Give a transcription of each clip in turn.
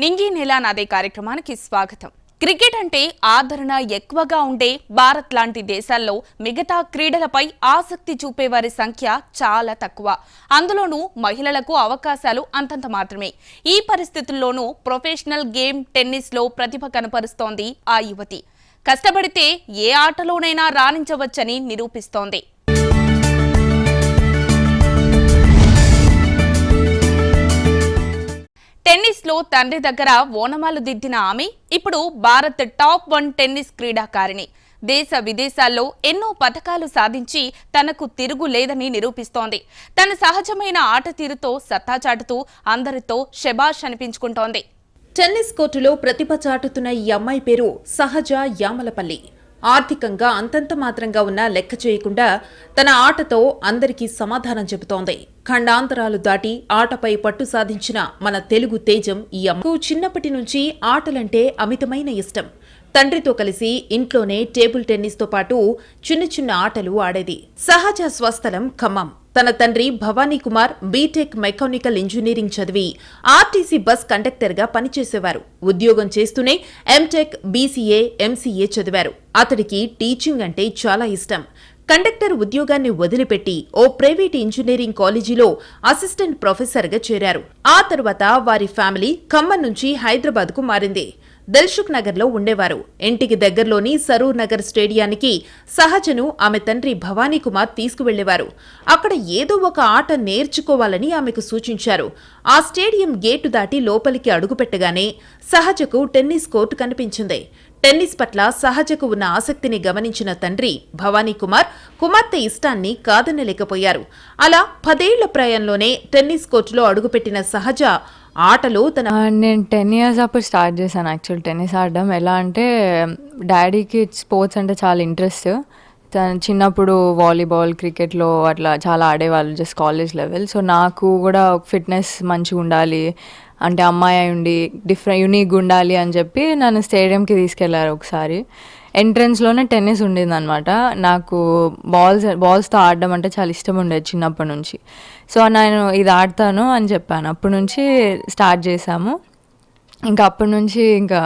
నింగి నేల నాదే కార్యక్రమానికి స్వాగతం. క్రికెట్ అంటే ఆదరణ ఎక్కువగా ఉండే భారత్ లాంటి దేశాల్లో మిగతా క్రీడలపై ఆసక్తి చూపేవారి సంఖ్య చాలా తక్కువ. అందులోనూ మహిళలకు అవకాశాలు అంతంత మాత్రమే. ఈ పరిస్థితుల్లోనూ ప్రొఫెషనల్ గేమ్ టెన్నిస్లో ప్రతిభ కనపరుస్తోంది ఆ యువతి. కష్టపడితే ఏ ఆటలోనైనా రాణించవచ్చని నిరూపిస్తోంది. టెన్నిస్లో తండ్రి దగ్గర ఓనమాలు దిద్దిన ఆమె ఇప్పుడు భారత్ టాప్ 1 టెన్నిస్ క్రీడాకారిణి. దేశ విదేశాల్లో ఎన్నో పతకాలు సాధించి తనకు తిరుగు లేదని నిరూపిస్తోంది. తన సహజమైన ఆట తీరుతో సత్తా చాటుతూ అందరితో శబాష్ అనిపించుకుంటోంది. టెన్నిస్ కోర్టులో ప్రతిభ చాటుతున్న ఈ అమ్మాయి పేరు సహజ యామలపల్లి. ఆర్థికంగా అంతంత మాత్రంగా ఉన్నా లెక్క చేయకుండా తన ఆటతో అందరికీ సమాధానం చెబుతోంది. ఖండాంతరాలు దాటి ఆటపై పట్టు సాధించిన మన తెలుగు తేజం ఈ అమ్మకు చిన్నప్పటి నుంచి ఆటలంటే అమితమైన ఇష్టం. తండ్రితో కలిసి ఇంట్లోనే టేబుల్ టెన్నిస్తో పాటు చిన్న చిన్న ఆటలు ఆడేది. సహజ స్వస్థలం ఖమ్మం. తన తండ్రి Bhavani Kumar B Tech mechanical engineering చదివి ఆర్టీసీ బస్ కండక్టర్గా పనిచేసేవారు. ఉద్యోగం చేస్తూనే ఎంటెక్, బీసీఏ, ఎంసీఏ చదివారు. అతడికి టీచింగ్ అంటే చాలా ఇష్టం. కండక్టర్ ఉద్యోగాన్ని వదిలిపెట్టి ఓ ప్రైవేట్ ఇంజనీరింగ్ కాలేజీలో అసిస్టెంట్ ప్రొఫెసర్గా చేరారు. ఆ తర్వాత వారి ఫ్యామిలీ ఖమ్మం నుంచి హైదరాబాద్కు మారింది. దిల్సుఖ్ నగర్లో ఉండేవారు. ఇంటికి దగ్గరలోని సరూర్ నగర్ స్టేడియానికి సహజను ఆమె తండ్రి భవానీ కుమార్ తీసుకువెళ్లేవారు. అక్కడ ఏదో ఒక ఆట నేర్చుకోవాలని ఆమెకు సూచించారు. ఆ స్టేడియం గేటు దాటి లోపలికి అడుగుపెట్టగానే సహజకు టెన్నిస్ కోర్టు కనిపించింది. టెన్నిస్ పట్ల సహజకు ఉన్న ఆసక్తిని గమనించిన తండ్రి భవానీ కుమార్ కుమార్తె ఇష్టాన్ని కాదనలేకపోయారు. అలా 10 ఏళ్ల ప్రాయంలోనే టెన్నిస్ కోర్టులో అడుగుపెట్టిన సహజ ఆటలో నేను 10 years అప్పుడు స్టార్ట్ చేశాను. యాక్చువల్ టెన్నిస్ ఆడడం ఎలా అంటే, డాడీకి స్పోర్ట్స్ అంటే చాలా ఇంట్రెస్ట్. చిన్నప్పుడు వాలీబాల్, క్రికెట్లో అట్లా చాలా ఆడేవాళ్ళు, జస్ట్ కాలేజ్ లెవెల్. సో నాకు కూడా ఫిట్నెస్ మంచిగా ఉండాలి అంటే, అమ్మాయి ఉండి యూనిక్గా ఉండాలి అని చెప్పి నన్ను స్టేడియంకి తీసుకెళ్లారు ఒకసారి. ఎంట్రన్స్లోనే టెన్నిస్ ఉండేది అనమాట. నాకు బాల్స్తో ఆడడం అంటే చాలా ఇష్టం ఉండేది చిన్నప్పటి నుంచి. సో నేను ఇది ఆడతాను అని చెప్పాను. అప్పటి నుంచి స్టార్ట్ చేశాము. ఇంకా అప్పటి నుంచి ఇంకా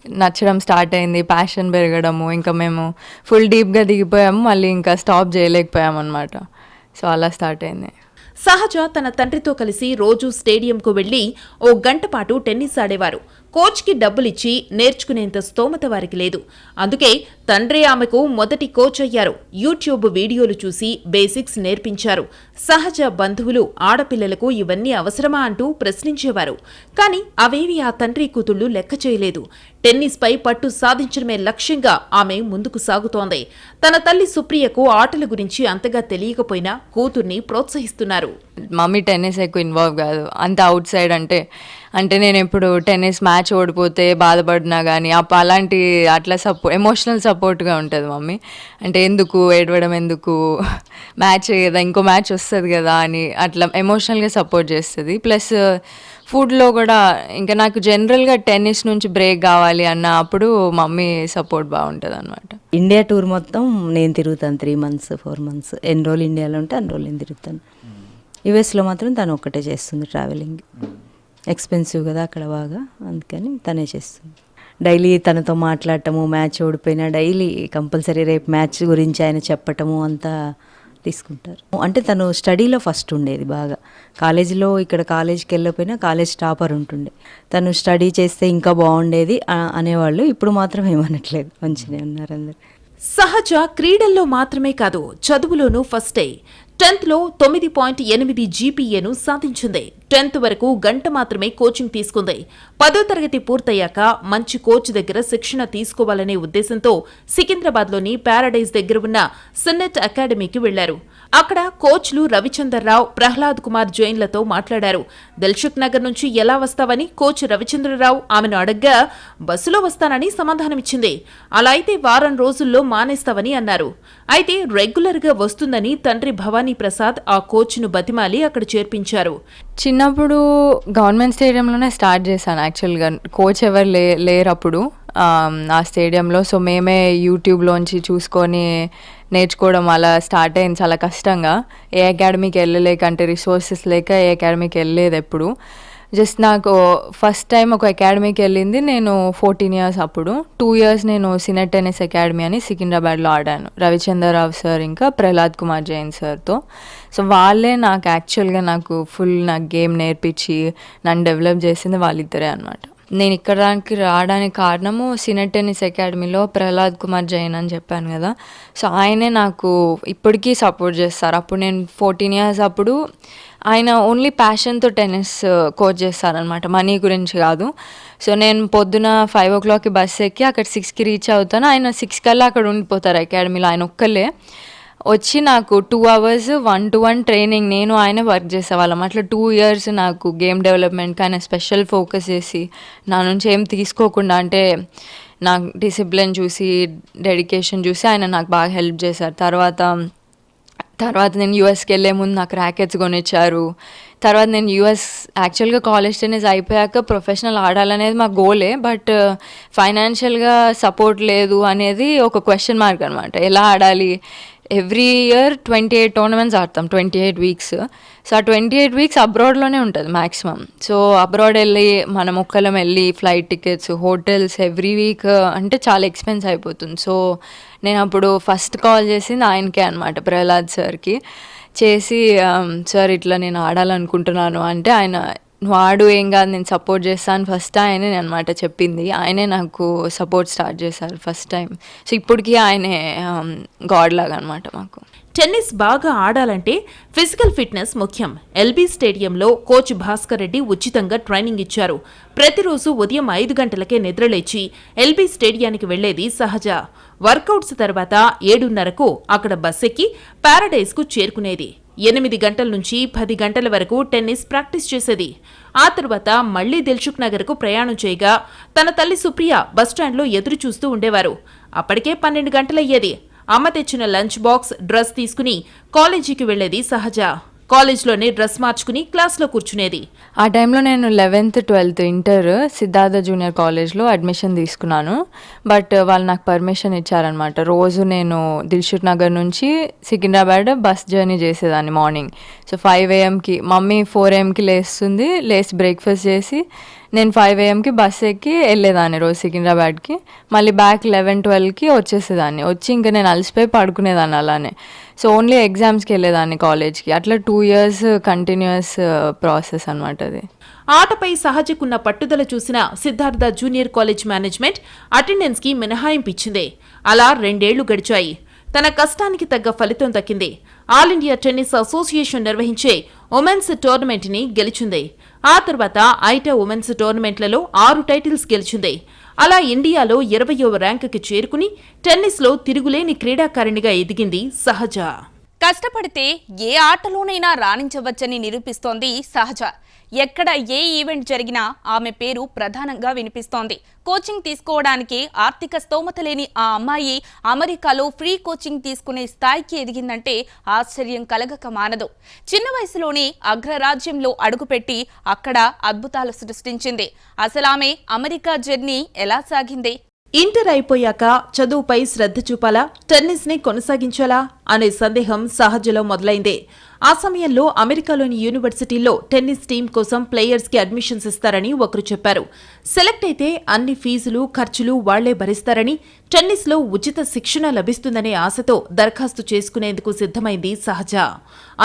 నచ్చడం స్టార్ట్ అయింది, ప్యాషన్ పెరగడము. ఇంకా మేము ఫుల్ డీప్గా దిగిపోయాము, మళ్ళీ ఇంకా స్టాప్ చేయలేకపోయాము అనమాట. సో అలా స్టార్ట్ అయింది. సహజ తన తండ్రితో కలిసి రోజూ స్టేడియంకు వెళ్లి ఓ గంట పాటు టెన్నిస్ ఆడేవారు. కోచ్కి డబ్బులిచ్చి నేర్చుకునేంత స్తోమత వారికి లేదు. అందుకే తండ్రి ఆమెకు మొదటి కోచ్ అయ్యారు. యూట్యూబ్ వీడియోలు చూసి బేసిక్స్ నేర్పించారు. సహజ బంధువులు ఆడపిల్లలకు ఇవన్నీ అవసరమా అంటూ ప్రశ్నించేవారు. కానీ అవేవి ఆ తండ్రి కూతుళ్లు లెక్క చేయలేదు. టెన్నిస్పై పట్టు సాధించడమే లక్ష్యంగా ఆమె ముందుకు సాగుతోంది. తన తల్లి సుప్రియకు ఆటల గురించి అంతగా తెలియకపోయినా కూతుర్ని ప్రోత్సహిస్తున్నారు. మమ్మీ టెన్నిస్ ఎక్కువ ఇన్వాల్వ్ కాదు, అంత అవుట్ సైడ్ అంటే నేను ఎప్పుడు టెన్నిస్ మ్యాచ్ ఓడిపోతే బాధపడినా కానీ అలాంటి అట్లా ఎమోషనల్ సపోర్ట్గా ఉంటుంది మమ్మీ. అంటే ఎందుకు ఏడవడం, ఎందుకు మ్యాచ్ కదా, ఇంకో మ్యాచ్ వస్తుంది కదా అని అట్లా ఎమోషనల్గా సపోర్ట్ చేస్తుంది. ప్లస్ ఫుడ్లో కూడా ఇంకా నాకు జనరల్గా టెన్నిస్ నుంచి బ్రేక్ కావాలి అన్న అప్పుడు మమ్మీ సపోర్ట్ బాగుంటుంది అనమాట. ఇండియా టూర్ మొత్తం నేను తిరుగుతాను. 3 months 4 months ఎన్ని రోజులు ఇండియాలో ఉంటే అన్ని రోజులు నేను తిరుగుతాను. యుఎస్లో మాత్రం తను ఒక్కటే చేస్తుంది ట్రావెలింగ్. ఎక్స్పెన్సివ్ కదా అక్కడ బాగా, అందుకని తనే చేస్తుంది. డైలీ తనతో మాట్లాడటము, మ్యాచ్ ఓడిపోయినా డైలీ కంపల్సరీ రేపు మ్యాచ్ గురించి ఆయన చెప్పటము అంతా తీసుకుంటారు. అంటే తను స్టడీలో ఫస్ట్ ఉండేది బాగా. కాలేజీలో ఇక్కడ కాలేజీకి వెళ్ళకపోయినా కాలేజ్ టాపర్ ఉంటుండే. తను స్టడీ చేస్తే ఇంకా బాగుండేది అనేవాళ్ళు. ఇప్పుడు మాత్రం ఏమనట్లేదు, మంచిగా ఉన్నారు అందరు. సహజ క్రీడల్లో మాత్రమే కాదు, చదువులోనూ ఫస్టే. 10th లో 9.8 జీపీఏను సాధించింది. 10th వరకు గంట మాత్రమే కోచింగ్ తీసుకుంది. 10వ తరగతి పూర్తయ్యాక మంచి కోచ్ దగ్గర శిక్షణ తీసుకోవాలనే ఉద్దేశంతో సికింద్రాబాద్లోని ప్యారడైజ్ దగ్గర ఉన్న సిన్నెట్ అకాడమీకి వెళ్లారు. అక్కడ కోచ్లు రవిచంద్రరావు, ప్రహ్లాద్ కుమార్ జైన్లతో మాట్లాడారు. దిల్సుఖ్ నగర్ నుంచి ఎలా వస్తావని కోచ్ రవిచంద్రరావు ఆమెను అడగ్గా బస్సులో వస్తానని సమాధానమిచ్చింది. అలా అయితే వారం రోజుల్లో మానేస్తావని అన్నారు. అయితే రెగ్యులర్గా వస్తుందని తండ్రి భవానీ ప్రసాద్ ఆ కోచ్ను బతిమాలి అక్కడ చేర్పించారు. చిన్నప్పుడు గవర్నమెంట్ స్టేడియంలోనే స్టార్ట్ చేశాను. యాక్చువల్గా కోచ్ ఎవరు లేరు అప్పుడు ఆ స్టేడియంలో. సో మేమే యూట్యూబ్లోంచి చూసుకొని నేర్చుకోవడం అలా స్టార్ట్ అయింది చాలా కష్టంగా. ఏ అకాడమీకి వెళ్ళలేక, అంటే రిసోర్సెస్ లేక ఏ అకాడమీకి వెళ్ళలేదు ఎప్పుడు. జస్ట్ నాకు ఫస్ట్ టైం ఒక అకాడమీకి వెళ్ళింది నేను 14 years అప్పుడు. 2 years నేను సినెట్ టెన్నిస్ అకాడమీ అని సికింద్రాబాద్లో ఆడాను, రవిచంద్రరావు సార్ ఇంకా ప్రహ్లాద్ కుమార్ జైన్ సార్తో. సో వాళ్ళే నాకు యాక్చువల్గా నాకు గేమ్ నేర్పించి నన్ను డెవలప్ చేసింది వాళ్ళిద్దరే అనమాట. నేను ఇక్కడ రావడానికి కారణము సినెట్ టెన్నిస్ అకాడమీలో ప్రహ్లాద్ కుమార్ జైన్ అని చెప్పాను కదా, సో ఆయనే నాకు ఇప్పటికీ సపోర్ట్ చేస్తారు. అప్పుడు నేను 14 years అప్పుడు ఆయన ఓన్లీ ప్యాషన్తో టెన్నిస్ కోచ్ చేస్తారనమాట, మనీ గురించి కాదు. సో నేను పొద్దున 5 o'clockకి బస్ ఎక్కి అక్కడ 6కి రీచ్ అవుతాను, ఆయన 6 కల్లా అక్కడ ఉండిపోతారు అకాడమీలో. ఆయన ఒక్కళ్ళే వచ్చి నాకు 2 hours 1-to-1 ట్రైనింగ్ నేను ఆయన వర్క్ చేసేవాళ్ళం. అట్లా 2 years నాకు గేమ్ డెవలప్మెంట్ కానీ స్పెషల్ ఫోకస్ చేసి నా నుంచి ఏం తీసుకోకుండా, అంటే నాకు డిసిప్లిన్ చూసి డెడికేషన్ చూసి ఆయన నాకు బాగా హెల్ప్ చేశారు. తర్వాత నేను యూఎస్కి వెళ్ళే ముందు నాకు ర్యాకెట్స్ కొనిచ్చారు. తర్వాత నేను యాక్చువల్గా కాలేజ్ టెన్నిస్ అయిపోయాక ప్రొఫెషనల్ ఆడాలనేది మా గోలే, బట్ ఫైనాన్షియల్గా సపోర్ట్ లేదు అనేది ఒక క్వశ్చన్ మార్క్ అనమాట. ఎలా ఆడాలి? ఎవ్రీ ఇయర్ 28 tournaments ఆడతాం, 28 weeks. సో ఆ 28 weeks అబ్రాడ్లోనే ఉంటుంది మ్యాక్సిమం. సో అబ్రాడ్ వెళ్ళి మనం ఒక్కలం వెళ్ళి flight tickets, hotels every week అంటే చాలా ఎక్స్పెన్స్ అయిపోతుంది. సో నేను అప్పుడు ఫస్ట్ కాల్ చేసింది ఆయనకే అనమాట, ప్రహ్లాద్ సార్కి చేసి, సార్ ఇట్లా నేను ఆడాలనుకుంటున్నాను అంటే ఆయన నువ్వు ఆడు ఏం కాదు నేను సపోర్ట్ చేస్తాను ఫస్ట్ ఆయనే అనమాట చెప్పింది. ఆయనే నాకు సపోర్ట్ స్టార్ట్ చేశారు ఫస్ట్ టైం. సో ఇప్పటికీ ఆయనే గాడ్ లాగా అనమాట మాకు. టెన్నిస్ బాగా ఆడాలంటే ఫిజికల్ ఫిట్నెస్ ముఖ్యం. ఎల్బీ స్టేడియంలో కోచ్ భాస్కర్ రెడ్డి ఉచితంగా ట్రైనింగ్ ఇచ్చారు. ప్రతిరోజు ఉదయం 5 గంటలకే నిద్రలేచి ఎల్బీ స్టేడియానికి వెళ్లేది సహజ. వర్కౌట్స్ తర్వాత 7:30కు అక్కడ బస్ ఎక్కి ప్యారడైజ్కు చేరుకునేది. 8 గంటల నుంచి 10 గంటల వరకు టెన్నిస్ ప్రాక్టీస్ చేసేది. ఆ తర్వాత మళ్లీ దిల్సుఖ్ నగర్కు ప్రయాణం చేయగా తన తల్లి సుప్రియ బస్టాండ్లో ఎదురు చూస్తూ ఉండేవారు. అప్పటికే 12 గంటలయ్యేది. అమ్మ తెచ్చిన లంచ్ బాక్స్, డ్రెస్ తీసుకుని కాలేజీకి వెళ్లేది సహజ. కాలేజ్లోనే డ్రెస్ మార్చుకుని క్లాస్లో కూర్చునేది. ఆ టైంలో నేను 11th 12th inter Siddhartha junior కాలేజ్లో అడ్మిషన్ తీసుకున్నాను. బట్ వాళ్ళు నాకు పర్మిషన్ ఇచ్చారనమాట. రోజు నేను దిల్సుఖ్ నగర్ నుంచి సికింద్రాబాద్ బస్ జర్నీ చేసేదాన్ని morning. So 5 AM mummy 4 AM లేచి బ్రేక్ఫాస్ట్ చేసి నేను 5 AM బస్ ఎక్కి వెళ్ళేదాన్ని రోజు సికింద్రాబాద్కి. మళ్ళీ బ్యాక్ 11-12 వచ్చేసేదాన్ని. వచ్చి ఇంకా నేను అలసిపోయి పడుకునేదాన్ని అలానే. సో ఓన్లీ ఎగ్జామ్స్కి వెళ్ళేదాన్ని కాలేజ్కి. అట్లా 2 years కంటిన్యూస్ ప్రాసెస్ అనమాట అది. ఆటపై సహజకున్న పట్టుదల చూసిన సిద్ధార్థ జూనియర్ కాలేజ్ మేనేజ్మెంట్ అటెండెన్స్కి మినహాయింపు ఇచ్చింది. అలా 2 ఏళ్లు గడిచాయి. తన కష్టానికి తగ్గ ఫలితం దక్కింది. ఆల్ ఇండియా టెన్నిస్ అసోసియేషన్ నిర్వహించే ఉమెన్స్ టోర్నమెంట్ని గెలిచింది. ఆ తర్వాత ఐటా ఉమెన్స్ టోర్నమెంట్లలో 6 టైటిల్స్ గెలిచింది. అలా ఇండియాలో 20వ ర్యాంకుకి చేరుకుని టెన్నిస్లో తిరుగులేని క్రీడాకారిణిగా ఎదిగింది సహజ. కష్టపడితే ఏ ఆటలోనైనా రాణించవచ్చని నిరూపిస్తోంది సహజ. ఎక్కడ ఏ ఈవెంట్ జరిగినా ఆమె పేరు ప్రధానంగా వినిపిస్తోంది. కోచింగ్ తీసుకోవడానికి ఆర్థిక స్తోమత లేని ఆ అమ్మాయి అమెరికాలో ఫ్రీ కోచింగ్ తీసుకునే స్థాయికి ఎదిగిందంటే ఆశ్చర్యం కలగక మానదు. చిన్న వయసులోనే అగ్రరాజ్యంలో అడుగుపెట్టి అక్కడ అద్భుతాలు సృష్టించింది. అసలు ఆమె అమెరికా జర్నీ ఎలా సాగింది? ఇంటర్ అయిపోయాక చదువుపై శ్రద్ధ చూపాలా, టెన్నిస్ని కొనసాగించాలా అనే సందేహం సహజలో మొదలైందే. ఆ సమయంలో అమెరికాలోని యూనివర్సిటీల్లో టెన్నిస్ టీం కోసం ప్లేయర్స్కి అడ్మిషన్స్ ఇస్తారని ఒకరు చెప్పారు. సెలెక్ట్ అయితే అన్ని ఫీజులు ఖర్చులు వాళ్లే భరిస్తారని, టెన్నిస్లో ఉచిత శిక్షణ లభిస్తుందనే ఆశతో దరఖాస్తు చేసుకునేందుకు సిద్ధమైంది సహజ.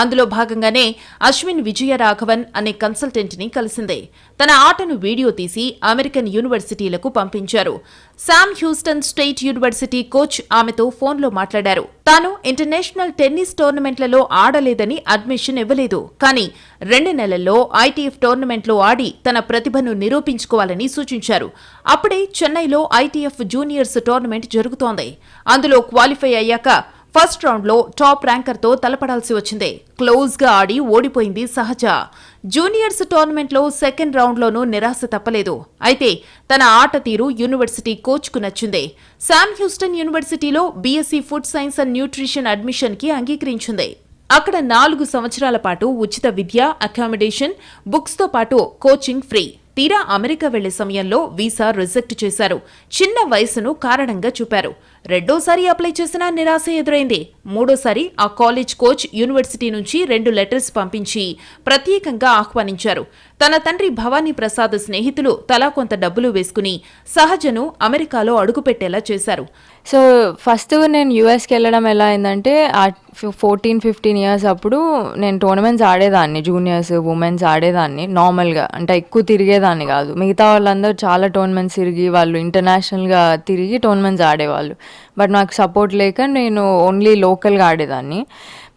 అందులో భాగంగానే అశ్విన్ విజయరాఘవన్ అనే కన్సల్టెంట్ని కలిసింది. తన ఆటను వీడియో తీసి అమెరికన్ యూనివర్సిటీలకు పంపించారు. Sam Houston state university coach ఆమెతో ఫోన్లో మాట్లాడారు. తాను ఇంటర్నేషనల్ టెన్నిస్ టోర్నమెంట్లలో ఆడలేదని అడ్మిషన్ ఇవ్వలేదు, కానీ 2 నెలల్లో ఐటీఎఫ్ టోర్నమెంట్లో ఆడి తన ప్రతిభను నిరూపించుకోవాలని సూచించారు. అప్పుడే చెన్నైలో ఐటీఎఫ్ జూనియర్స్ టోర్నమెంట్ జరుగుతోంది. అందులో క్వాలిఫై అయ్యాక ఫస్ట్ రౌండ్లో టాప్ ర్యాంకర్తో తలపడాల్సి వచ్చింది. క్లోజ్గా ఆడి ఓడిపోయింది సహజ. జూనియర్స్ టోర్నమెంట్లో సెకండ్ రౌండ్లోనూ నిరాశ తప్పలేదు. అయితే తన ఆట తీరు యూనివర్సిటీ కోచ్కు నచ్చింది. శామ్ హ్యూస్టన్ యూనివర్సిటీలో BSc food science and nutrition అడ్మిషన్కి అంగీకరించింది. అక్కడ 4 సంవత్సరాల పాటు ఉచిత విద్య, అకామిడేషన్, బుక్స్తో పాటు కోచింగ్ ఫ్రీ. తీరా అమెరికా వెళ్లే సమయంలో వీసా రిజెక్ట్ చేశారు. చిన్న వయసును కారణంగా చూపారు. రెండోసారి అప్లై చేసినా నిరాశ ఎదురైంది. మూడోసారి ఆ కాలేజ్ కోచ్ యూనివర్సిటీ నుంచి 2 లెటర్స్ పంపించి ప్రత్యేకంగా ఆహ్వానించారు. తన తండ్రి భవానీ ప్రసాద్ స్నేహితులు తలా కొంత డబ్బులు వేసుకుని సహజను అమెరికాలో అడుగుపెట్టేలా చేశారు. సో ఫస్ట్ నేను యూఎస్కి వెళ్ళడం ఎలా అయిందంటే 14-15 ఇయర్స్ అప్పుడు నేను టోర్నమెంట్స్ ఆడేదాన్ని, జూనియర్స్ ఉమెన్స్ ఆడేదాన్ని నార్మల్గా, అంటే ఎక్కువ తిరిగేదాన్ని కాదు. మిగతా వాళ్ళందరూ చాలా టోర్నమెంట్స్ తిరిగి వాళ్ళు ఇంటర్నేషనల్గా తిరిగి టోర్నమెంట్స్ ఆడేవాళ్ళు. బట్ నాకు సపోర్ట్ లేక నేను ఓన్లీ లోకల్గా ఆడేదాన్ని.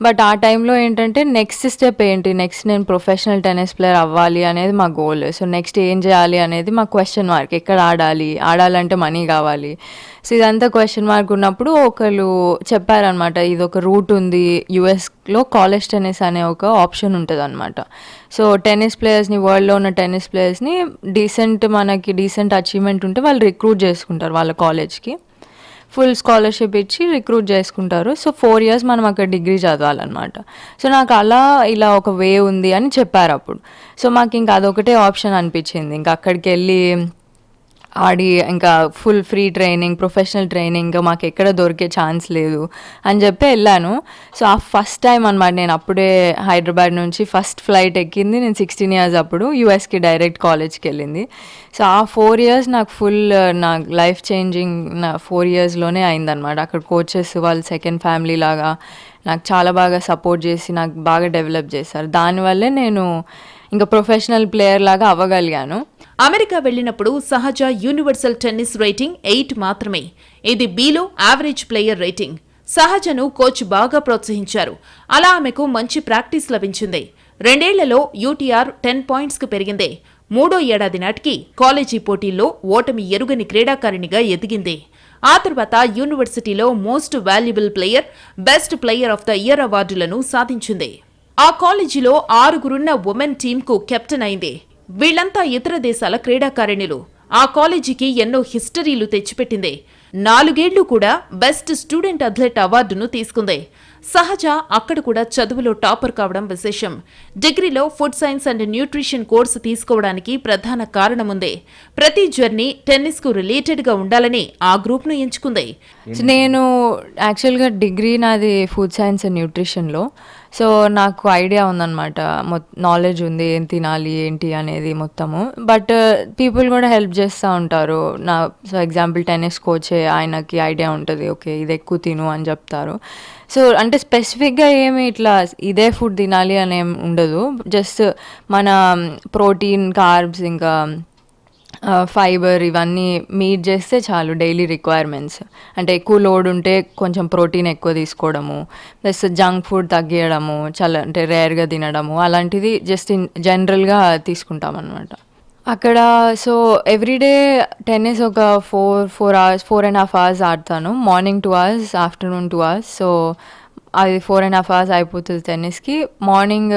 బట్ ఆ టైంలో ఏంటంటే నెక్స్ట్ స్టెప్ ఏంటి, నెక్స్ట్ నేను ప్రొఫెషనల్ టెన్నిస్ ప్లేయర్ అవ్వాలి అనేది మా గోల్. సో నెక్స్ట్ ఏం చేయాలి అనేది మా క్వశ్చన్ మార్క్. ఎక్కడ ఆడాలంటే మనీ కావాలి. సో ఇదంతా క్వశ్చన్ మార్క్ ఉన్నప్పుడు ఒకళ్ళు చెప్పారనమాట, ఇది ఒక రూట్ ఉంది, యూఎస్లో కాలేజ్ టెన్నిస్ అనే ఒక ఆప్షన్ ఉంటుంది అనమాట. సో టెన్నిస్ ప్లేయర్స్ని, వరల్డ్లో ఉన్న టెన్నిస్ ప్లేయర్స్ని మనకి డీసెంట్ అచీవ్మెంట్ ఉంటే వాళ్ళు రిక్రూట్ చేసుకుంటారు వాళ్ళ కాలేజ్కి. ఫుల్ స్కాలర్షిప్ ఇచ్చి రిక్రూట్ చేసుకుంటారు. సో 4 years మనం అక్కడ డిగ్రీ చదవాలన్నమాట. సో నాకు ఇలా ఒక వే ఉంది అని చెప్పారు అప్పుడు. సో మాకు ఇంకా అదొకటే ఆప్షన్ అనిపించింది. ఇంకా అక్కడికి వెళ్ళి ఆడి ఇంకా full free training, professional training ఇంకా మాకు ఎక్కడ దొరికే ఛాన్స్ లేదు అని చెప్పి వెళ్ళాను. సో ఆ ఫస్ట్ టైం అనమాట నేను అప్పుడే హైదరాబాద్ నుంచి ఫస్ట్ ఫ్లైట్ ఎక్కింది. నేను 16 years అప్పుడు యూఎస్కి డైరెక్ట్ కాలేజ్కి వెళ్ళింది. సో ఆ 4 years నాకు ఫుల్ నాకు లైఫ్ చేంజింగ్ 4 yearsలోనే అయిందనమాట. అక్కడ కోచెస్ వాళ్ళు సెకండ్ ఫ్యామిలీ లాగా నాకు చాలా బాగా సపోర్ట్ చేసి నాకు బాగా డెవలప్ చేశారు. దానివల్లే నేను ఇంకా ప్రొఫెషనల్ ప్లేయర్ లాగా అవ్వగలిగాను. అమెరికా వెళ్లినప్పుడు సహజ యూనివర్సల్ టెన్నిస్ రేటింగ్ 8 మాత్రమే. ఇది బీలో యావరేజ్ ప్లేయర్ రేటింగ్. సహజను కోచ్ బాగా ప్రోత్సహించారు. అలా ఆమెకు మంచి ప్రాక్టీస్ లభించింది. 2 ఏళ్లలో యూటీఆర్ 10 pointsకు పెరిగింది. 3వ ఏడాది నాటికి కాలేజీ పోటీల్లో ఓటమి ఎరుగని క్రీడాకారిణిగా ఎదిగింది. ఆ తర్వాత యూనివర్సిటీలో most valuable player, best player of the year అవార్డులను సాధించింది. ఆ కాలేజీలో 6గురున్న ఉమెన్ టీంకు కెప్టెన్ అయింది. వీళ్లంతా ఇతర దేశాల క్రీడాకారిణులు. ఆ కాలేజీకి ఎన్నో హిస్టరీలు తెచ్చిపెట్టింది. 4 ఏళ్లు కూడా బెస్ట్ స్టూడెంట్ అథ్లెట్ అవార్డును తీసుకుంది. సహజ అక్కడ కూడా చదువులో టాపర్ కావడం విశేషం. డిగ్రీలో food science and nutrition course తీసుకోవడానికి ప్రధాన కారణముంది. ప్రతి జర్నీ టెన్నిస్కు రిలేటెడ్గా ఉండాలని ఆ గ్రూప్ను ఎంచుకుంది. నేను యాక్చువల్గా డిగ్రీ నాది ఫుడ్ సైన్స్ అండ్ న్యూట్రిషన్లో. సో నాకు ఐడియా ఉందన్నమాట, నాలెడ్జ్ ఉంది ఏం తినాలి ఏంటి అనేది మొత్తము. బట్ పీపుల్ కూడా హెల్ప్ చేస్తూ ఉంటారు. సో ఎగ్జాంపుల్ టెన్నిస్ కోచే, ఆయనకి ఐడియా ఉంటుంది, ఓకే ఇది ఎక్కువ తిను అని చెప్తారు. సో అంటే స్పెసిఫిక్గా ఏమి ఇట్లా ఇదే ఫుడ్ తినాలి అని ఏం ఉండదు. జస్ట్ మన ప్రోటీన్, కార్బ్స్, ఇంకా ఫైబర్ ఇవన్నీ మీట్ చేస్తే చాలు. డైలీ రిక్వైర్మెంట్స్ అంటే ఎక్కువ లోడ్ ఉంటే కొంచెం ప్రోటీన్ ఎక్కువ తీసుకోవడము, ప్లస్ జంక్ ఫుడ్ తగ్గియడము, చాలా అంటే రేర్గా తినడము, అలాంటిది జస్ట్ జనరల్గా తీసుకుంటాం అన్నమాట అక్కడ. సో ఎవ్రీడే టెన్నిస్ ఒక 4.5 hours ఆడతాను. Morning 2 hours, afternoon 2 hours. So అది 4.5 hours అయిపోతుంది టెన్నిస్కి. మార్నింగ్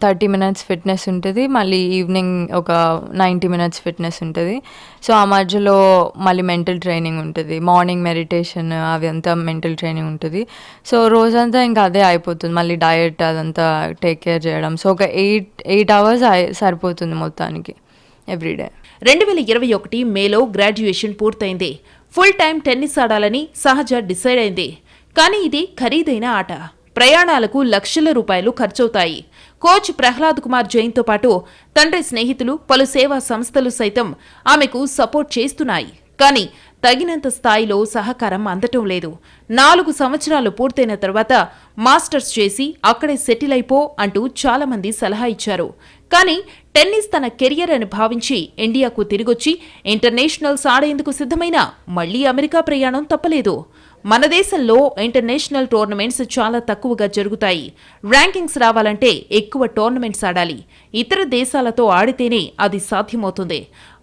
30 minutes ఫిట్నెస్ ఉంటుంది, మళ్ళీ ఈవినింగ్ ఒక 90 minutes ఫిట్నెస్ ఉంటుంది. సో ఆ మధ్యలో మళ్ళీ మెంటల్ ట్రైనింగ్ ఉంటుంది, మార్నింగ్ మెడిటేషన్, అవి అంతా మెంటల్ ట్రైనింగ్ ఉంటుంది. సో రోజంతా ఇంకా అదే అయిపోతుంది. మళ్ళీ డయట్ అదంతా టేక్ కేర్ చేయడం. సో ఒక 8 hours సరిపోతుంది మొత్తానికి ఎవ్రీడే. 2021 మేలో గ్రాడ్యుయేషన్ పూర్తయింది. ఫుల్ టైం టెన్నిస్ ఆడాలని సహజ డిసైడ్ అయింది. కానీ ఇది ఖరీదైన ఆట. ప్రయాణాలకు లక్షల రూపాయలు ఖర్చవుతాయి. కోచ్ ప్రహ్లాద్ కుమార్ జైన్తో పాటు తండ్రి స్నేహితులు, పలు సేవా సంస్థలు సైతం ఆమెకు సపోర్ట్ చేస్తున్నాయి. కానీ తగినంత స్థాయిలో సహకారం అందటం లేదు. 4 సంవత్సరాలు పూర్తయిన తర్వాత మాస్టర్స్ చేసి అక్కడే సెటిల్ అయిపో అంటూ చాలా మంది సలహా ఇచ్చారు. కానీ టెన్నిస్ తన కెరియర్ అని భావించి ఇండియాకు తిరిగొచ్చి ఇంటర్నేషనల్స్ ఆడేందుకు సిద్ధమైనా మళ్లీ అమెరికా ప్రయాణం తప్పలేదు. మన దేశంలో ఇంటర్నేషనల్ టోర్నమెంట్స్ చాలా తక్కువగా జరుగుతాయి. ర్యాంకింగ్స్ రావాలంటే ఎక్కువ టోర్నమెంట్స్ ఆడాలి. ఇతర దేశాలతో ఆడితేనే అది సాధ్యమవుతుంది.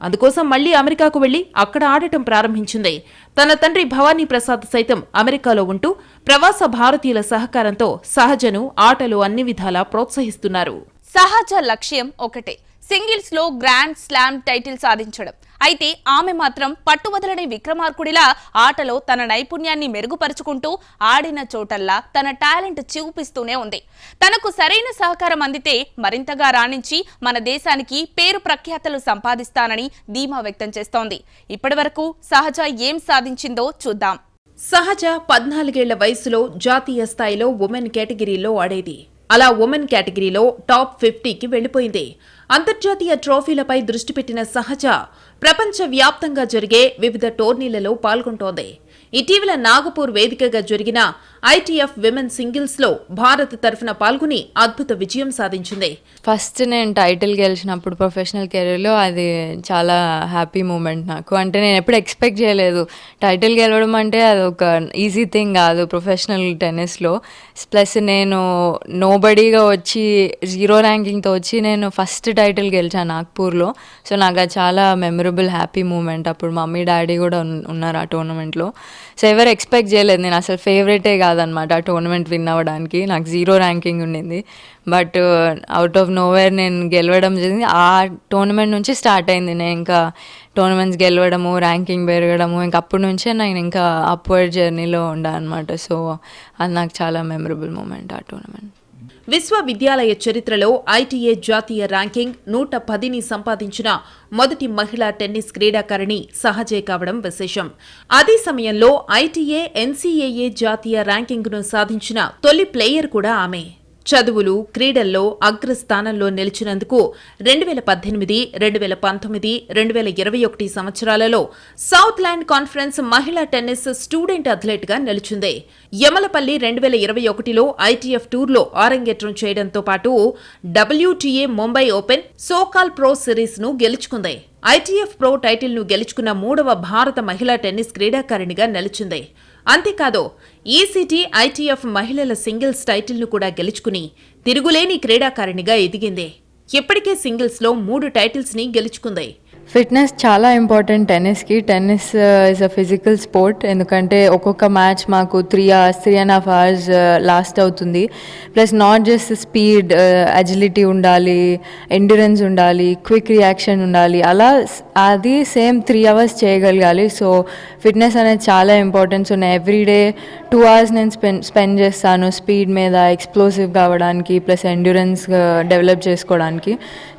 అందుకోసం మళ్లీ అమెరికాకు వెళ్లి అక్కడ ఆడటం ప్రారంభించింది. తన తండ్రి భవానీ ప్రసాద్ సైతం అమెరికాలో ఉంటూ ప్రవాస భారతీయుల సహకారంతో సహజను ఆటలో అన్ని విధాలా ప్రోత్సహిస్తున్నారు. సహజ లక్ష్యం ఒకటే, సింగిల్స్ లో గ్రాండ్ స్లామ్ టైటిల్ సాధించడం. అయితే ఆమె మాత్రం పట్టువదలని విక్రమార్కుడిలా ఆటలో తన నైపుణ్యాన్ని మెరుగుపరుచుకుంటూ ఆడిన చోటల్లా తన టాలెంట్ చూపిస్తూనే ఉంది. తనకు సరైన సహకారం అందితే మరింతగా రాణించి మన దేశానికి పేరు ప్రఖ్యాతలు సంపాదిస్తానని ధీమా వ్యక్తం చేస్తోంది. ఇప్పటివరకు సహజ ఏం సాధించిందో చూద్దాం. సహజ 14 ఏళ్ల వయసులో జాతీయ స్థాయిలో ఉమెన్ కేటగిరీలో ఆడేది. అలా ఉమెన్ కేటగిరీలో టాప్ 50కి వెళ్లిపోయింది. అంతర్జాతీయ ట్రోఫీలపై దృష్టి పెట్టిన సహజ ప్రపంచవ్యాప్తంగా జరిగే వివిధ టోర్నీలలో పాల్గొంటోంది. ఇటీవల నాగపూర్ వేదికగా జరిగిన ఐటీఎఫ్ విమెన్ సింగిల్స్ లో భారత్ తరఫున పాల్గొని అద్భుత విజయం సాధించింది. ఫస్ట్ నేను టైటిల్ గెలిచినప్పుడు ప్రొఫెషనల్ కెరీర్లో అది చాలా హ్యాపీ మూమెంట్ నాకు. అంటే నేను ఎప్పుడు ఎక్స్పెక్ట్ చేయలేదు టైటిల్ గెలవడం అంటే అది ఒక ఈజీ థింగ్ కాదు ప్రొఫెషనల్ టెన్నిస్లో. ప్లస్ నేను నోబడీగా వచ్చి 0 ర్యాంకింగ్తో వచ్చి నేను ఫస్ట్ టైటిల్ గెలిచాను నాగ్పూర్లో. సో నాకు అది చాలా మెమరబుల్ హ్యాపీ మూమెంట్. అప్పుడు మమ్మీ డాడీ కూడా ఉన్నారు ఆ టోర్నమెంట్లో. సో ఎవరు ఎక్స్పెక్ట్ చేయలేదు. నేను అసలు ఫేవరెటే కాదనమాట ఆ టోర్నమెంట్ విన్ అవ్వడానికి. నాకు 0 ర్యాంకింగ్ ఉండింది. బట్ అవుట్ ఆఫ్ నోవేర్ నేను గెలవడం జరిగింది. ఆ టోర్నమెంట్ నుంచి స్టార్ట్ అయింది. నేను ఇంకా టోర్నమెంట్స్ గెలవడము, ర్యాంకింగ్ పెరగడము, ఇంకా అప్పటి నుంచే నేను ఇంకా అప్వర్డ్ జర్నీలో ఉండా అనమాట. సో అది నాకు చాలా మెమరబుల్ మూమెంట్ ఆ టోర్నమెంట్. విశ్వవిద్యాలయ చరిత్రలో ఐటీఏ జాతీయ ర్యాంకింగ్ 110ని సంపాదించిన మొదటి మహిళా టెన్నిస్ క్రీడాకారిణి సహజే కావడం విశేషం. అదే సమయంలో ఐటీఏ ఎన్సీఏఏ జాతీయ ర్యాంకింగ్ను సాధించిన తొలి ప్లేయర్ కూడా ఆమె. చదువులు, క్రీడల్లో అగ్రస్థానంలో నిలిచినందుకు 2018, 2019, 2021 సంవత్సరాలలో సౌత్ ల్యాండ్ కాన్ఫరెన్స్ మహిళా టెన్నిస్ స్టూడెంట్ అథ్లెట్గా నిలిచింది. యమలపల్లి 2021లో ఐటీఎఫ్ టూర్లో ఆరంగేట్రం చేయడంతో పాటు WTA Mumbai open, so-called pro సిరీస్ను గెలుచుకుంది. ఐటీఎఫ్ ప్రో టైటిల్ను గెలుచుకున్న 3వ భారత మహిళా టెన్నిస్ క్రీడాకారిణిగా నిలిచింది. అంతేకాదు ఈసీటీ ఐటీఎఫ్ మహిళల సింగిల్స్ టైటిల్ను కూడా గెలుచుకుని తిరుగులేని క్రీడాకారిణిగా ఎదిగింది. ఇప్పటికే సింగిల్స్లో 3 టైటిల్స్ని గెలుచుకుంది. ఫిట్నెస్ చాలా ఇంపార్టెంట్ టెన్నిస్కి. Tennis is a physical sport. ఎందుకంటే ఒక్కొక్క మ్యాచ్ మాకు 3 hours, 3.5 hours లాస్ట్ అవుతుంది. Plus not just speed, agility ఉండాలి, ఎండ్యూరెన్స్ ఉండాలి, క్విక్ రియాక్షన్ ఉండాలి. అలా అది సేమ్ 3 hours చేయగలగాలి. సో ఫిట్నెస్ అనేది చాలా ఇంపార్టెంట్. సో నేను ఎవ్రీడే 2 hours నేను స్పెండ్ చేస్తాను స్పీడ్ మీద, ఎక్స్ప్లోసివ్ కావడానికి, ప్లస్ ఎండ్యూరెన్స్ డెవలప్ చేసుకోవడానికి.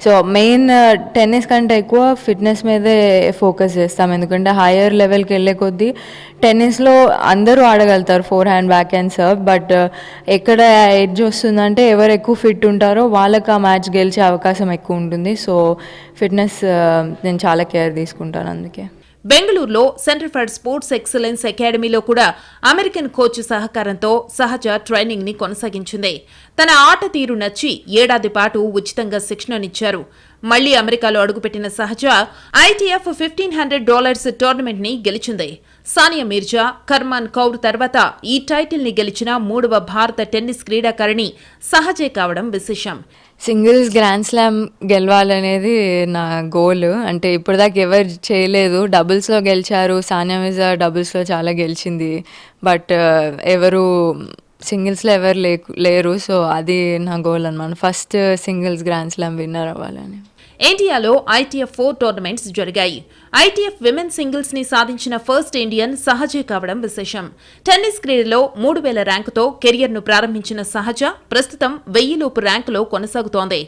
సో మెయిన్ టెన్నిస్ కంటే ఎక్కువ ఫిట్నెస్ మీదే ఫోకస్ చేస్తాం. ఎందుకంటే హయ్యర్ లెవెల్కి వెళ్ళే కొద్దీ టెన్నిస్లో అందరూ ఆడగలుగుతారు forehand, backhand serve. But ఎక్కడ ఎడ్జ్ వస్తుందంటే ఎవరు ఎక్కువ ఫిట్ ఉంటారో వాళ్ళకి ఆ మ్యాచ్ గెలిచే అవకాశం ఎక్కువ ఉంటుంది. సో ఫిట్నెస్ నేను చాలా కేర్ తీసుకుంటాను. అందుకే బెంగళూరులో సెంటర్ ఫర్ స్పోర్ట్స్ ఎక్సలెన్స్ అకాడమీలో కూడా అమెరికన్ కోచ్ సహకారంతో సహజ ట్రైనింగ్ ని కొనసాగించింది. తన ఆట తీరు నచ్చి ఏడాది పాటు ఉచితంగా శిక్షణనిచ్చారు. మళ్లీ అమెరికాలో అడుగుపెట్టిన సహజ ఐటీఎఫ్ $1,500 టోర్నమెంట్ ని గెలిచింది. సానియా మీర్జా, కర్మాన్ కౌర్ తర్వాత ఈ టైటిల్ ని గెలిచిన 3వ భారత టెన్నిస్ క్రీడాకారిణి సహజే కావడం విశేషం. సింగిల్స్ గ్రాండ్ స్లామ్ గెలవాలనేది నా గోల్. అంటే ఇప్పటిదాకా ఎవరు చేయలేదు. డబుల్స్లో గెలిచారు, సానియా మీర్జా డబుల్స్లో చాలా గెలిచింది. బట్ ఎవరు సింగిల్స్లో ఎవరు లేరు. సో అది నా గోల్ అన్నమాట, first singles grand slam winner అవ్వాలని. ఇండియాలో ఐటీఎఫ్ 4 టోర్నమెంట్స్ జరిగాయి. ఐటీఎఫ్ విమెన్ సింగిల్స్ ని సాధించిన ఫస్ట్ ఇండియన్ సహజే కావడం విశేషం. టెన్నిస్ క్రీడలో 3000 ర్యాంకుతో కెరియర్ను ప్రారంభించిన సహజ ప్రస్తుతం 1000 లోపు ర్యాంకులో కొనసాగుతోంది.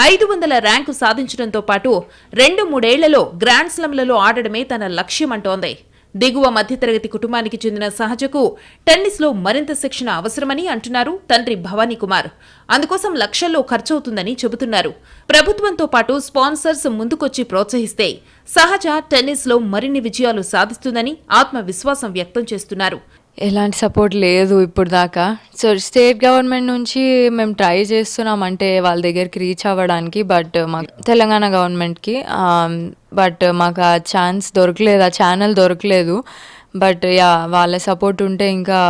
500 ర్యాంకు సాధించడంతో పాటు 2-3 ఏళ్లలో గ్రాండ్ స్లామ్లలో ఆడడమే తన లక్ష్యమంటోంది. దిగువ మధ్యతరగతి కుటుంబానికి చెందిన సహజకు టెన్నిస్లో మరింత శిక్షణ అవసరమని అంటున్నారు తండ్రి భవానీ కుమార్. అందుకోసం లక్షల్లో ఖర్చవుతుందని చెబుతున్నారు. ప్రభుత్వంతో పాటు స్పాన్సర్స్ ముందుకొచ్చి ప్రోత్సహిస్తే సహజ టెన్నిస్లో మరిన్ని విజయాలు సాధిస్తుందని ఆత్మవిశ్వాసం వ్యక్తం చేస్తున్నారు. ఎలాంటి సపోర్ట్ లేదు ఇప్పుడు దాకా. సో స్టేట్ గవర్నమెంట్ నుంచి మేము ట్రై చేస్తున్నాం అంటే వాళ్ళ దగ్గరికి రీచ్ అవ్వడానికి. బట్ మాకు తెలంగాణ గవర్నమెంట్కి బట్ మాకు ఆ ఛాన్స్ దొరకలేదు, ఆ ఛానల్ దొరకలేదు. బట్ వాళ్ళ సపోర్ట్ ఉంటే ఇంకా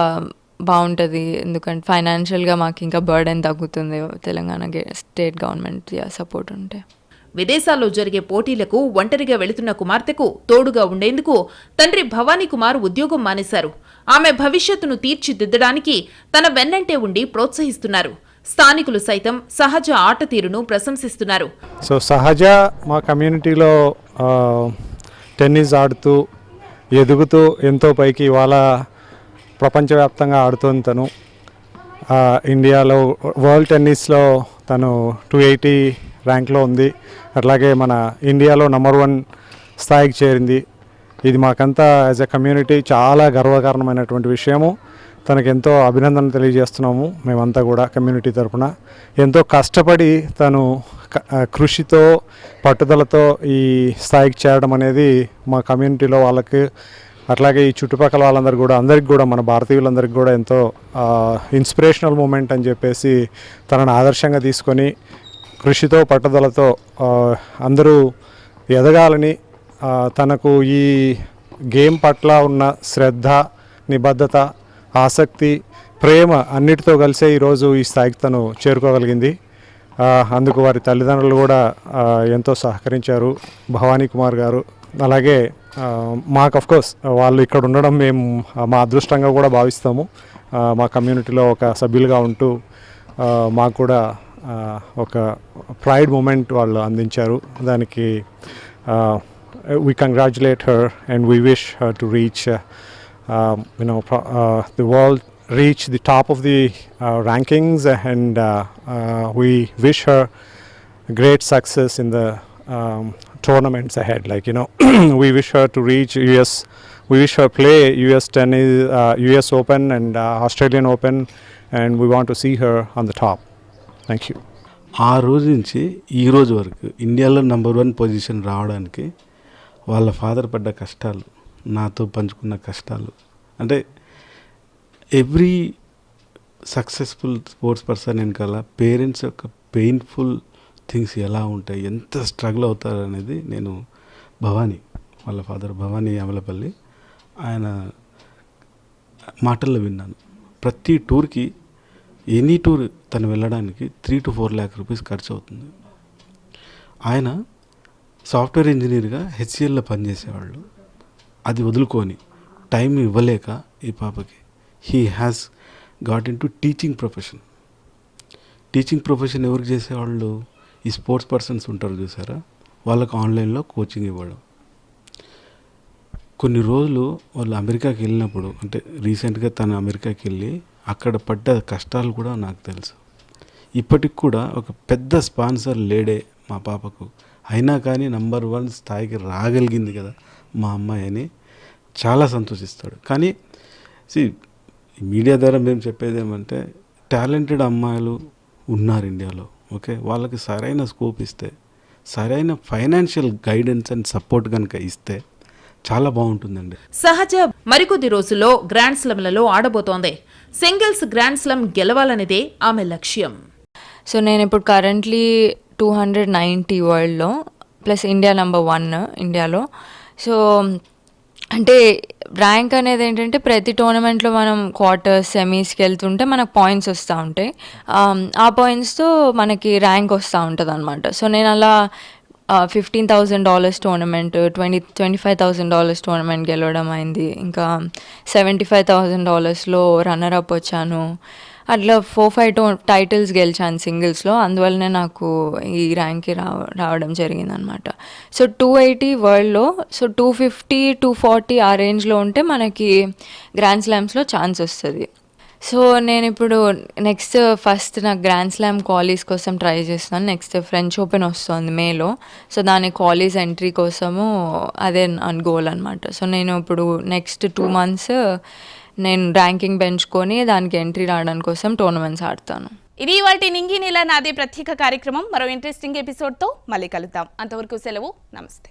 బాగుంటుంది. ఎందుకంటే ఫైనాన్షియల్గా మాకు ఇంకా బర్డెన్ తగ్గుతుంది తెలంగాణ స్టేట్ గవర్నమెంట్ సపోర్ట్ ఉంటే. విదేశాల్లో జరిగే పోటీలకు ఒంటరిగా వెళుతున్న కుమార్తెకు తోడుగా ఉండేందుకు తండ్రి భవానీ కుమార్ ఉద్యోగం మానేశారు. ఆమె భవిష్యత్తును తీర్చిదిద్దడానికి తన వెన్నంటే ఉండి ప్రోత్సహిస్తున్నారు. స్థానికులు సైతం సహజ ఆట తీరును ప్రశంసిస్తున్నారు. సో సహజ మా కమ్యూనిటీలో టెన్నిస్ ఆడుతూ ఎదుగుతూ ఎంతో పైకి ఇవాళ ప్రపంచవ్యాప్తంగా ఆడుతుంది. తను ఇండియాలో వరల్డ్ టెన్నిస్లో తను 280 ర్యాంక్లో ఉంది. అట్లాగే మన ఇండియాలో నంబర్ 1 స్థాయికి చేరింది. ఇది మాకంతా యాజ్ ఎ కమ్యూనిటీ చాలా గర్వకారణమైనటువంటి విషయము. తనకెంతో అభినందనలు తెలియజేస్తున్నాము మేమంతా కూడా కమ్యూనిటీ తరఫున. ఎంతో కష్టపడి తను కృషితో పట్టుదలతో ఈ స్థాయికి చేరడం అనేది మా కమ్యూనిటీలో వాళ్ళకి, అట్లాగే ఈ చుట్టుపక్కల అందరికీ కూడా మన భారతీయులందరికీ కూడా ఎంతో ఇన్స్పిరేషనల్ మూమెంట్ అని చెప్పేసి తనను ఆదర్శంగా తీసుకొని కృషితో పట్టుదలతో అందరూ ఎదగాలని, తనకు ఈ గేమ్ పట్ల ఉన్న శ్రద్ధ, నిబద్ధత, ఆసక్తి, ప్రేమ అన్నిటితో కలిసే ఈరోజు ఈ స్థాయికి తను చేరుకోగలిగింది. అందుకు వారి తల్లిదండ్రులు కూడా ఎంతో సహకరించారు, భవానీ కుమార్ గారు. అలాగే మాకు అఫ్కోర్స్ వాళ్ళు ఇక్కడ ఉండడం మేము మా అదృష్టంగా కూడా భావిస్తాము. మా కమ్యూనిటీలో ఒక సభ్యులుగా ఉంటూ మాకు కూడా ఒక ప్రైడ్ మూమెంట్ వాళ్ళు అందించారు. దానికి we congratulate her and we wish her to reach the world, reach the top of the rankings, and we wish her great success in the tournaments ahead. We wish her to reach US. We wish her play US tennis, US Open and Australian Open, and we want to see her on the top. Thank you. ఆ రోజు నుంచి ఈ రోజు వరకు ఇండియాలో number 1 position రావడానికి వాళ్ళ father పడ్డ కష్టాలు, నాతో పంచుకున్న కష్టాలు, అంటే ఎవ్రీ సక్సెస్ఫుల్ స్పోర్ట్స్ పర్సన్ వెనకాల పేరెంట్స్ యొక్క పెయిన్ఫుల్ థింగ్స్ ఎలా ఉంటాయి, ఎంత స్ట్రగుల్ అవుతారు అనేది నేను వాళ్ళ ఫాదర్ భవానీ యామలపల్లి ఆయన మాటల్లో విన్నాను. ప్రతి టూర్కి, ఎనీ టూర్ తను వెళ్ళడానికి 3 to 4 lakh రూపీస్ ఖర్చు అవుతుంది. ఆయన సాఫ్ట్వేర్ ఇంజనీర్గా హెచ్సిఎల్లో పనిచేసేవాళ్ళు. అది వదులుకొని టైం ఇవ్వలేక ఈ పాపకి he has got in to teaching profession. Teaching profession ఎవరికి చేసేవాళ్ళు? ఈ స్పోర్ట్స్ పర్సన్స్ ఉంటారు చూసారా, వాళ్ళకు ఆన్లైన్లో కోచింగ్ ఇవ్వడం. కొన్ని రోజులు వాళ్ళు అమెరికాకి వెళ్ళినప్పుడు, అంటే రీసెంట్గా తను అమెరికాకి వెళ్ళి అక్కడ పడ్డ కష్టాలు కూడా నాకు తెలుసు. ఇప్పటికి కూడా ఒక పెద్ద స్పాన్సర్ లేడే మా పాపకు, అయినా కానీ నెంబర్ 1 స్థాయికి రాగలిగింది కదా మా అమ్మాయి అని చాలా సంతోషిస్తాడు. కానీ మీడియా ద్వారా మేము చెప్పేది ఏమంటే, టాలెంటెడ్ అమ్మాయిలు ఉన్నారు ఇండియాలో, ఓకే, వాళ్ళకి సరైన స్కోప్ ఇస్తే, సరైన ఫైనాన్షియల్ గైడెన్స్ అండ్ సపోర్ట్ కనుక ఇస్తే చాలా బాగుంటుందండి. సహజ మరికొద్ది రోజుల్లో గ్రాండ్ స్లమ్లలో ఆడబోతోంది. సింగిల్స్ గ్రాండ్ స్లమ్ గెలవాలనేదే ఆమె లక్ష్యం. సో నేను ఇప్పుడు కరెంట్లీ 290 వరల్డ్లో, ప్లస్ ఇండియా నెంబర్ 1 ఇండియాలో. సో అంటే ర్యాంక్ అనేది ఏంటంటే ప్రతి టోర్నమెంట్లో మనం క్వార్టర్స్, సెమీస్కి వెళ్తుంటే మనకు పాయింట్స్ వస్తూ ఉంటాయి. ఆ పాయింట్స్తో మనకి ర్యాంక్ వస్తూ ఉంటుంది అనమాట. సో నేను అలా $15,000 టోర్నమెంట్, $25,000 టోర్నమెంట్ గెలవడం అయింది. ఇంకా $75,000లో రన్నర్ అప్ వచ్చాను. అట్లా 4-5 టైటిల్స్ గెలిచాను సింగిల్స్లో. అందువల్లనే నాకు ఈ ర్యాంక్కి రావడం జరిగిందనమాట. సో 280 వరల్డ్లో, సో 250, 240 ఆ రేంజ్లో ఉంటే మనకి గ్రాండ్ స్లామ్స్లో ఛాన్స్ వస్తుంది. సో నేను ఇప్పుడు ఫస్ట్ నాకు గ్రాండ్ స్లామ్ క్వాలీస్ కోసం ట్రై చేస్తున్నాను. నెక్స్ట్ ఫ్రెంచ్ ఓపెన్ వస్తుంది మేలో. సో దాని క్వాలీస్ ఎంట్రీ కోసము అదే గోల్ అనమాట. సో నేను ఇప్పుడు నెక్స్ట్ 2 months నేను ర్యాంకింగ్ పెంచుకొని దానికి ఎంట్రీ రావడానికి కోసం టోర్నమెంట్స్ ఆడతాను. ఇది ఇవాల్టి నింగి నీల నాదే ప్రత్యేక కార్యక్రమం. మరో ఇంట్రెస్టింగ్ ఎపిసోడ్తో మళ్ళీ కలుద్దాం. అంతవరకు సెలవు. నమస్తే.